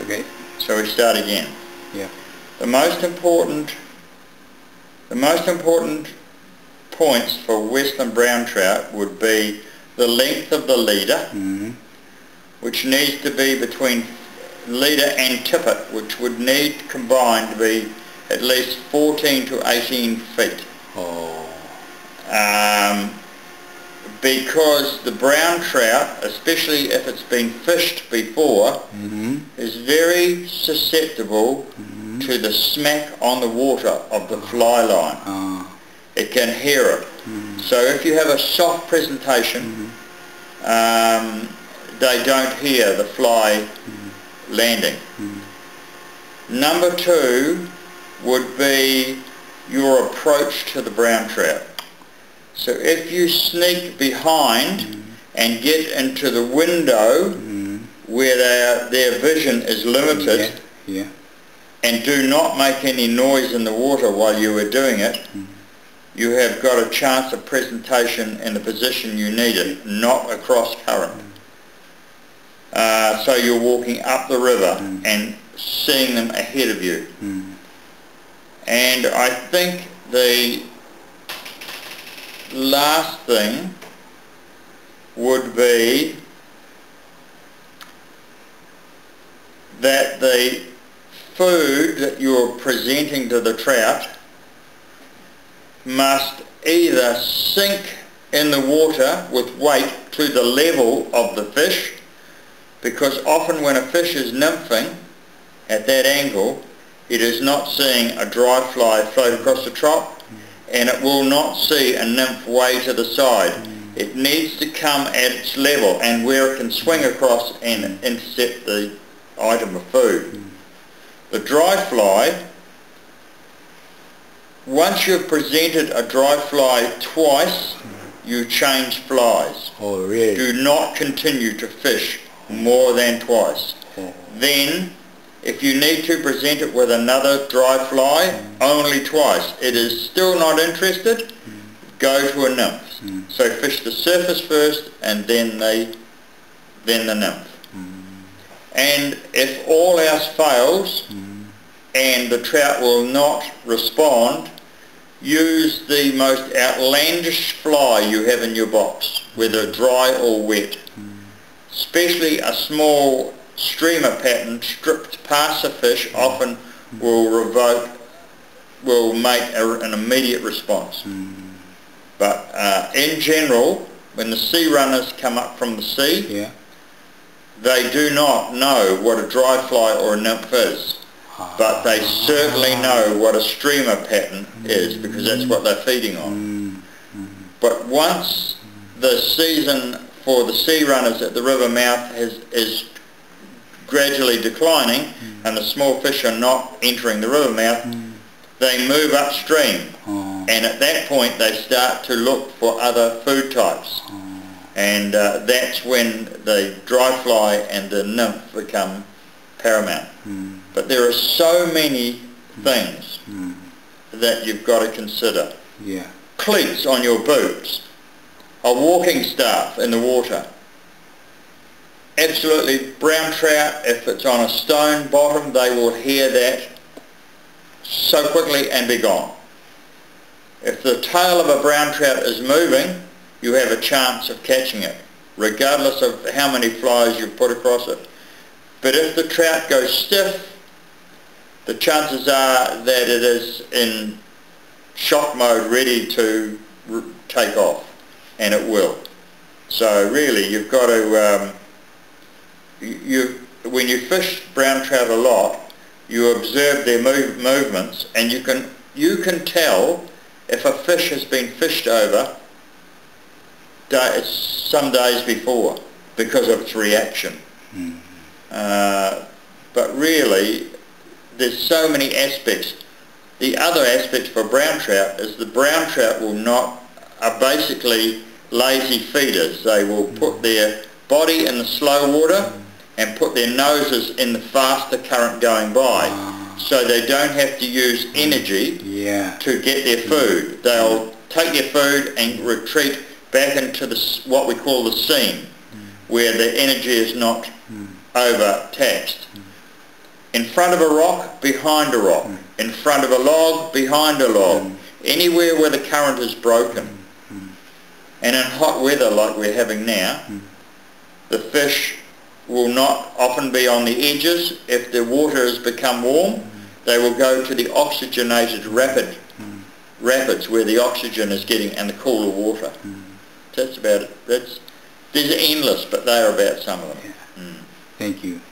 Okay. So we start again. Yeah. The most important points for Western brown trout would be the length of the leader, which needs to be between leader and tippet, which would need combined to be at least 14 to 18 feet. Because the brown trout, especially if it's been fished before, is very susceptible to the smack on the water of the fly line. It can hear it. So if you have a soft presentation, they don't hear the fly landing. Number two would be your approach to the brown trout. So if you sneak behind and get into the window where their vision is limited, and do not make any noise in the water while you are doing it, you have got a chance of presentation in the position you need it, not across current. So you're walking up the river and seeing them ahead of you. And I think the last thing would be that the food that you're presenting to the trout must either sink in the water with weight to the level of the fish, because often when a fish is nymphing at that angle, it is not seeing a dry fly float across the trough, and it will not see a nymph way to the side. It needs to come at its level and where it can swing across and intercept the item of food. The dry fly, once you've presented a dry fly twice, you change flies. Oh, really? Do not continue to fish more than twice. Then, if you need to present it with another dry fly, only twice. It is still not interested, go to a nymph. So fish the surface first and then the nymph. And if all else fails and the trout will not respond, use the most outlandish fly you have in your box, whether dry or wet. Especially a small streamer pattern stripped past a fish often will make an immediate response. But in general, when the sea runners come up from the sea, they do not know what a dry fly or a nymph is, but they certainly know what a streamer pattern is, because that's what they're feeding on. But once the season for the sea runners at the river mouth is gradually declining and the small fish are not entering the river mouth, they move upstream, and at that point they start to look for other food types, and that's when the dry fly and the nymph become paramount. But there are so many things that you've got to consider. Cleats on your boots, a walking staff in the water. Absolutely, brown trout, if it's on a stone bottom, they will hear that so quickly and be gone. If the tail of a brown trout is moving, you have a chance of catching it, regardless of how many flies you put across it. But if the trout goes stiff, the chances are that it is in shock mode, ready to take off, and it will. So really, you've got to, when you fish brown trout a lot, you observe their movements, and you can tell if a fish has been fished over some days before because of its reaction. But really, there's so many aspects. The other aspect for brown trout is the brown trout are basically lazy feeders. They will put their body in the slow water and put their noses in the faster current going by, so they don't have to use energy to get their food. They'll take their food and retreat back into what we call the seam, where the energy is not overtaxed. in front of a rock, behind a rock, in front of a log, behind a log, anywhere where the current is broken. And in hot weather like we're having now, the fish will not often be on the edges. If the water has become warm, they will go to the oxygenated rapids where the oxygen is getting and the cooler water. That's about it. There's endless, but they're about some of them. Thank you.